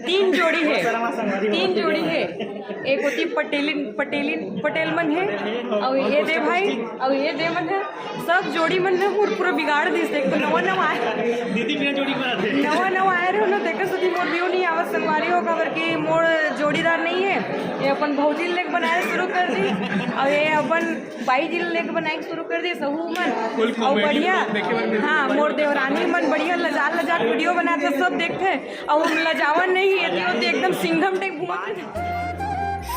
तीन जोड़ी है। एक होती पटेलमन है और ये दे भाई और ये दे मन है। सब जोड़ी मन है पूरा बिगाड़ दी से। तो नवा आए रहे ना देख सती मोर भी नहीं आवत संगवारी हो खबर की मोर जोड़ीदार नहीं है। ये अपन भौजी लेक बनाए शुरू कर दी और ये अपन बाई जिल लेक बनाए शुरू कर दी सहू मन और बढ़िया। हाँ मोर देवरानी मन बढ़िया लजाक वीडियो बनाते सब देखते और लजावन नहीं है एकदम सिंघम टाइप घुमा।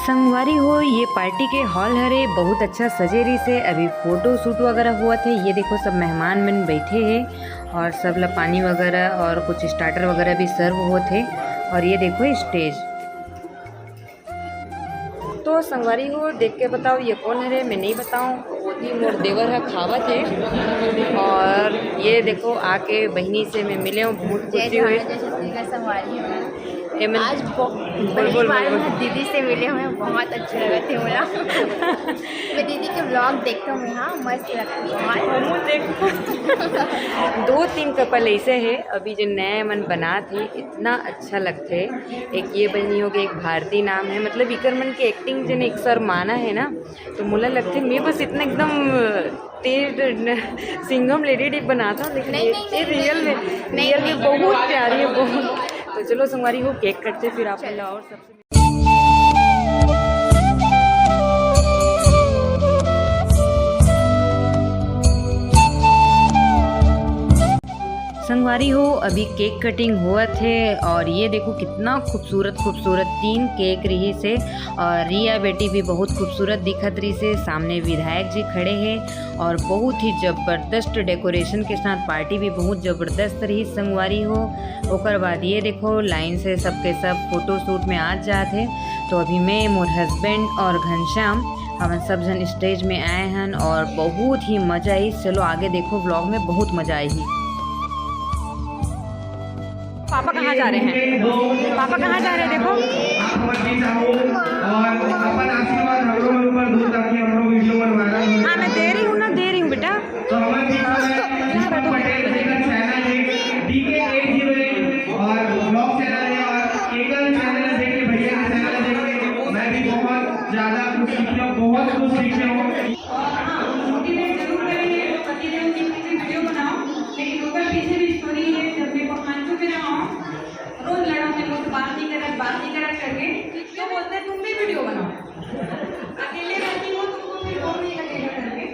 संगवारी हो ये पार्टी के हॉल हरे बहुत अच्छा सजे रही से। अभी फोटो शूट वगैरह हुआ थे। ये देखो सब मेहमान मन बैठे हैं और सब ला पानी वगैरह और कुछ स्टार्टर वगैरह भी सर्व हुए थे। और ये देखो स्टेज। तो संगवारी हो देख के बताओ ये कौन है रे? मैं नहीं बताऊँ। वो थी मोर देवर है खावत है। और ये देखो आके बहनी से मैं मिले हूँ बहुत खुशी हुई। आज दीदी से मिले हुए बहुत अच्छे लगे थे मुझे। मैं दीदी के ब्लॉग देखता हूँ यहाँ मस्त लगता है। 2-3 कपल ऐसे है अभी जो नए मन बना थे इतना अच्छा लगते। एक ये बनी होगी एक भारती नाम है मतलब इकर मन की एक्टिंग जन एक सर माना है ना तो मुला लगते मैं बस इतना एकदम तेज सिंघम लेडी टाइप बनाता हूँ लेकिन ये रियल में बहुत प्यारी है बहुत। तो चलो संगवारी हो केक कटते फिर आप और सबसे संगवारी हो अभी केक कटिंग हुआ थे। और ये देखो कितना खूबसूरत 3 केक रही से। और रिया बेटी भी बहुत खूबसूरत दिखत रही से। सामने विधायक जी खड़े हैं और बहुत ही ज़बरदस्त डेकोरेशन के साथ पार्टी भी बहुत ज़बरदस्त रही संगवारी हो। ओकर बाद ये देखो लाइन से सबके सब फोटो शूट में आ जाते। तो अभी मैं मोर हस्बैंड और घनश्याम हम सब जन स्टेज में आए हैं और बहुत ही मज़ा आई। चलो आगे देखो व्लॉग में बहुत मज़ा आई। पापा कहाँ जा रहे हैं? पापा कहाँ जा रहे हैं? देखो हाँ मैं दे रही हूँ ना दे रही हूँ बेटा। बात नहीं करा करके तो बोलते हैं तुम भी वीडियो बनाओ। अकेले रहती हो तुमको फिर कौन नहीं लगेगा करके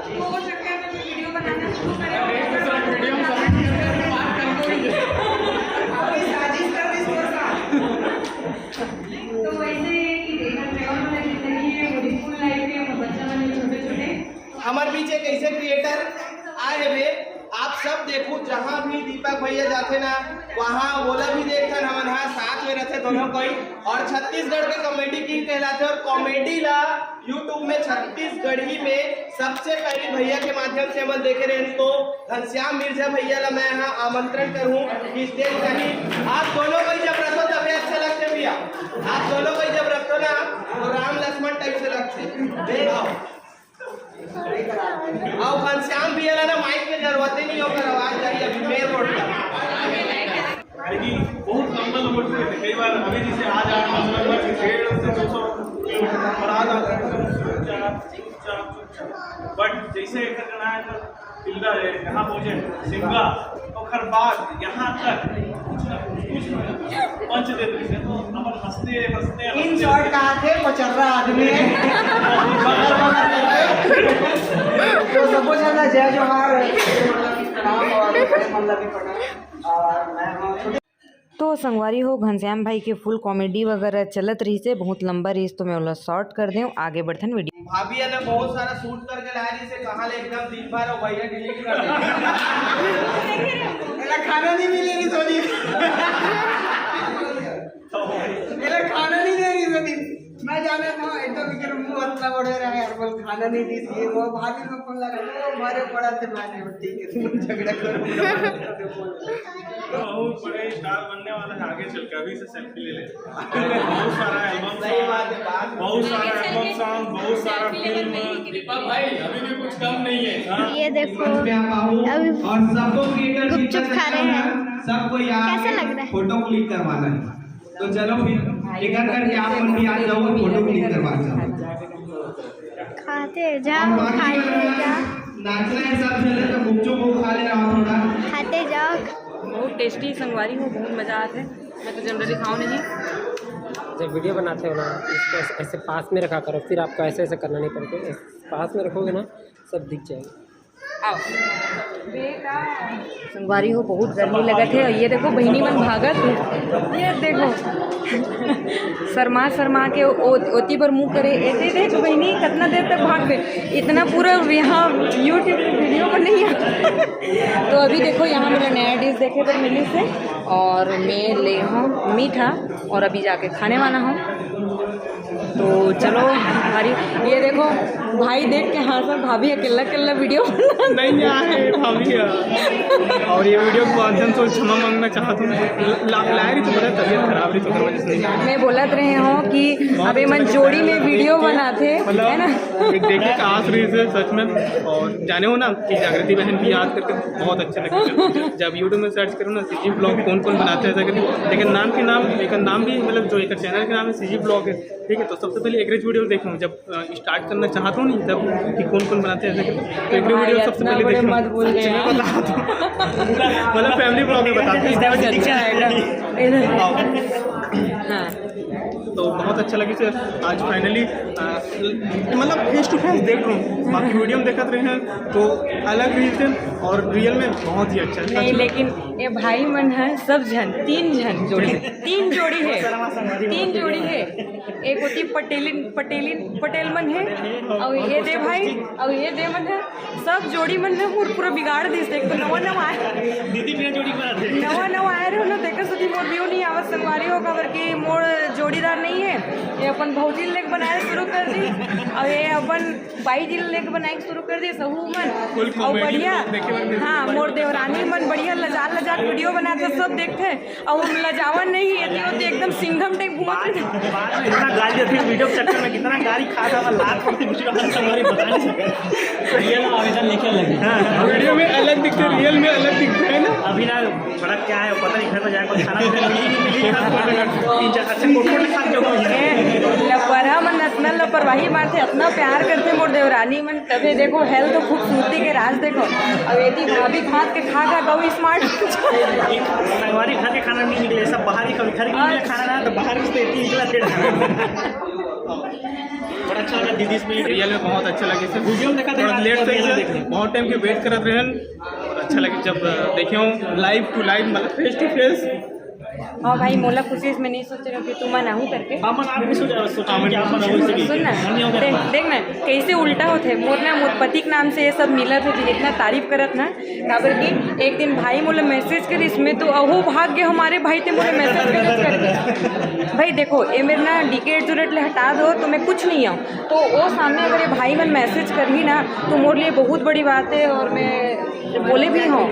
तो वो चक्कर में वीडियो बनाना शुरू करें। तो वैसे कि देखा ट्रेवल वाला जिंदगी है वो स्कूल लाइफ है वो बच्चा वाले छोटे छोटे हमारे बीच एक ऐसे क्रिएटर आए हुए आप सब देखो जहाँ भी दीपक भैया जाते ना वहाँ बोला भी देखते हमन हाँ साथ में रहते दोनों कोई। और छत्तीसगढ़ के कॉमेडी किंग कहलाते और कॉमेडी ला यूट्यूब में छत्तीसगढ़ी में सबसे पहले भैया के माध्यम से हम देखे रहे। तो घनश्याम मिर्जा भैया ला मैं यहाँ आमंत्रण करूँ कि स्टेज कहीं आप दोनों कोई जब रखो तभी अच्छे लगते भैया। आप दोनों कोई जब रखो ना तो राम लक्ष्मण टाइप से लगते। आओ घनश्याम भी है ना माइक में जरूरत ही नहीं होकर आवाज चाहिए अभी मेन रोड पर बहुत लंबा से कई बार अभी जैसे आज 1.5 से 200 किलोमीटर बट जैसे करना है तो तिल्दा है यहाँ पहुंचे सिंगा तो खर बाद यहाँ तक कुछ पंच देते थे तो अपन हंसते इन शॉट कहा थे मचर्रा आदमी तो सबको जाना जय जोहार तो संगवारी हो घनश्याम भाई के फुल कॉमेडी वगैरह चलत रही से बहुत लंबा रही तो मैं वाला शॉर्ट कर दूँ आगे बढ़थन वीडियो। भाभी ने बहुत सारा शूट करके लाया जिसे कहा ले एकदम दिन भर और भैया डिलीट कर दे खाना नहीं मिले रही सोनी खाना नहीं दे रही सोनी मैं जाने था एकदम फिक्र मुंह हल्का बढ़े रहा है बोल खाना नहीं दी थी वो भाभी को फोन लगा वो मारे पड़ा थे मैंने ठीक है तुम झगड़ा करो बहुत बड़े स्टार बनने वाला है आगे चल के अभी से सेल्फी ले ले। बहुत सारा एल्बम बहुत सारा एल्बम सॉन्ग बहुत सारा फिल्म दीपक भाई अभी भी कुछ कम नहीं है। ये देखो अभी गुपचुप खा रहे हैं सबको यहाँ कैसा लग रहा है? फोटो क्लिक करवाना है। तो चलो फिर एक करके आप मन भी आ जाओ फोटो क्लिक करवा जाओ। खाते जाओ, खाते जाओ, नाचना है सब चले तो गुपचुप खा लेना थोड़ा। खाते जाओ। बहुत टेस्टी संगवारी हो, बहुत मज़ा आता है। मैं तो जनरली खाऊँ नहीं। जब वीडियो बनाते हो ना इसको ऐसे पास में रखा करो, फिर आपको ऐसे ऐसे करना नहीं पड़ेगा। पास में रखोगे ना सब दिख जाएगा। संगवारी हो, बहुत गर्मी लगत है। और ये देखो बहिनी मन भागत, ये देखो शर्मा के ओती पर मुँह करे ऐसे देख बहिनी कितना देर तक भाग गए। इतना पूरा यहाँ यूट्यूब वीडियो पर नहीं आ। तो अभी देखो यहाँ मेरा नया डिश देखे तो मिली से, और मैं ले हूँ मीठा और अभी जाके खाने वाला हूँ। तो चलो हमारी ये देखो भाई देख के हाँ सर भाभी अकेला अकेला वीडियो नहीं आए भाभी और ये वीडियो के माध्यम से क्षमा मांगना चाहता हूँ। लाए तो बड़ा तबीयत खराब रही तो वजह से नहीं मैं बोलत रहे हो कि अबे मन जोड़ी में वीडियो बनाते है ना। एक देखने का आस रही है सच में। और जाने हो ना कि जागृति बहन भी याद करके बहुत अच्छा लगता है। जब यूट्यूब में सर्च करो ना सीजी ब्लॉग कौन कौन बनाते हैं ऐसा करके, लेकिन नाम भी मतलब जो एक चैनल का नाम है सीजी ब्लॉग है, ठीक है। तो सबसे पहले एग्रेज वीडियो देखा हूँ जब स्टार्ट करना चाहता हूँ नहीं तब कि कौन कौन बनाते हैं ऐसे करके। तो एग्रेज वीडियो सबसे पहले देखा मतलब फैमिली ब्लॉग में बताते हैं। हाँ तो बहुत अच्छा लगे सर आज फाइनली मतलब फेस टू फेस देख रहा हूँ। बाकी वीडियो में देखते रहे हैं तो अलग रही थे और रियल में बहुत ही अच्छा है। नहीं लेकिन ये भाई मन है सब जन तीन जोड़ी है। एक होती पटेल मन है और ये दे भाई और ये दे मन है, सब जोड़ी मन है पूरा बिगाड़ दी। देख तो नवा आए रहे हो ना, देख सदी मोर व्यू नहीं आवत संगवारी हो खबर की मोर जोड़ीदार नहीं है। ये अपन भौजी लेक बनाए शुरू कर दी और ये अपन बाई जिल लेक बनाए शुरू कर दी सहू मन और बढ़िया। हाँ मोर देवरानी मन बढ़िया लजा वीडियो बनाते सब देखते और वो लजावन नहीं है एकदम सिंघम टाइप घुमा कितना गाली थी वीडियो के चक्कर में, कितना गाली खा था लाख पड़ती बता नहीं सके। रियल आवेदन लेके लगे वीडियो में अलग दिखते रियल में अलग दिखते है ना। अभी ना बड़ा क्या है पता नहीं, घर पर जाकर लपरा मन इतना लापरवाही मारते इतना प्यार करते मोर देवरानी मन। तभी देखो हेल्थ खूबसूरती के राज देखो। अब यदि भाभी खाद के खा गौ स्मार्ट संगवारी घर के खाना नहीं निकले सब बाहर ही घर के खाना ना तो बाहर से निकला बड़ा अच्छा लगा दीदी इसमें रियल में बहुत अच्छा लगे सर। वीडियो में देखा था लेट से बहुत टाइम के वेट करते रहे और अच्छा लगे जब देखे हूँ लाइव टू लाइव मतलब फेस टू फेस। हाँ भाई मोला खुशी इसमें नहीं सोच रहे कि तुम मनाऊँ करके सुन ना देख ना कैसे उल्टा होते मोर ना मोर पति के नाम से ये सब मिलत है इतना तारीफ करत ना। काबर की एक दिन भाई मोला मैसेज कर इसमें तो अहो भाग्य हमारे भाई थे मोले मैसेज कर भाई देखो ये मेरे ना डीकेट जो रेट ले हटा दो तो मैं कुछ नहीं आऊँ। तो वो सामने अगर ये भाई मन मैसेज कर ही ना तो मोरे लिए बहुत बड़ी बात है और मैं बोले भी हूँ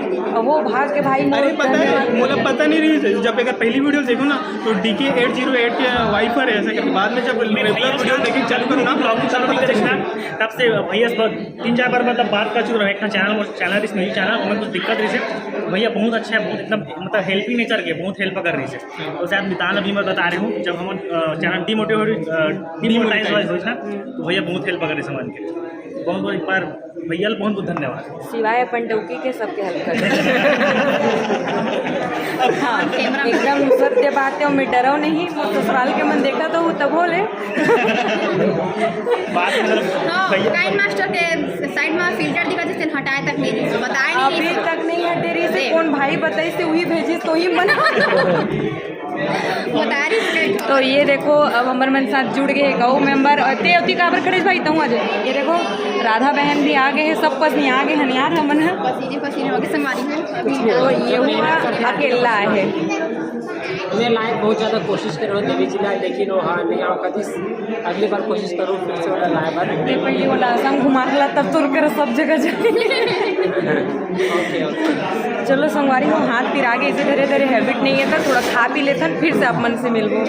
वो भाग के भाई मुझे पता नहीं रही जब अगर पहली वीडियो देखो ना तो DK 808 के वाइफर है ऐसे करके बाद में जब रेगुलर वीडियो देखी चालू करो ना ब्लॉग चालू कर देखना तब से भैया 3-4 बार मतलब बात कर चुका है। एक चैनल इस नहीं चैनल उनमें कुछ दिक्कत रही से भैया बहुत अच्छा है, बहुत एकदम मतलब हेल्पिंग नेचर के बहुत हेल्प कर रही से। तो शायद मितान अभी मैं बता रही हूँ जब हम चैनल डिमोटाइज हो ना तो भैया बहुत हेल्प कर रही समझ के बहुत एक बार भैया बहुत बहुत धन्यवाद। सिवाय पंडौकी के सबके हेल्प कर हाँ एकदम सत्य बात है। मैं डरो नहीं ससुराल के मन देखा तो तब बोले काइन मास्टर के साइड में फिल्टर दिखा थे हटाए तक नहीं बताए नहीं अभी तक नहीं हटे रही से कौन भाई बताई से वही भेजी तो ही बना बता रही। तो ये देखो अब हमारे मन साथ जुड़ गए गौ मेंबर और ते अति काबर खड़े भाई तू आज ये देखो राधा बहन भी आ गए हैं सब पस नहीं आ गए हैं यार हमन है पसीने हो गए संगवारी में। तो ये हुआ अकेला है मैं लाइक बहुत ज़्यादा कोशिश कर रहा हूँ देवी जी लाइक लेकिन वो हाँ नहीं आओ कभी अगली बार कोशिश करूँ फिर से वाला लाइव बार पहले वाला असम घुमा खला तब तुर कर सब जगह जाए। चलो संगवारी हो हाथ फिर आगे इसे धीरे धीरे हैबिट नहीं है तो थोड़ा खा पी लेते फिर से आप मन से मिलबो।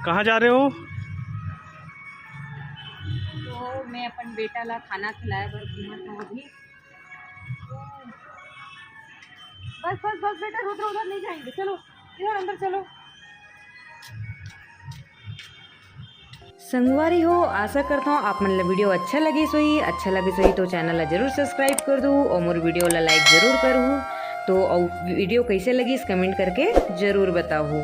कहाँ जा रहे हो? तो मैं अपन बेटा ला खाना खिलाए बर घूमत हूँ अभी। बस बस बस बेटा, उधर उधर नहीं जाएंगे, चलो इधर अंदर चलो। संगवारी हो, आशा करता हूँ आप मन ला वीडियो अच्छा लगे सोई तो चैनल ला जरूर सब्सक्राइब कर दू और मोर वीडियो ला लाइक जरूर करूँ। तो और वीडियो कैसे लगी इस कमेंट करके जरूर बताओ।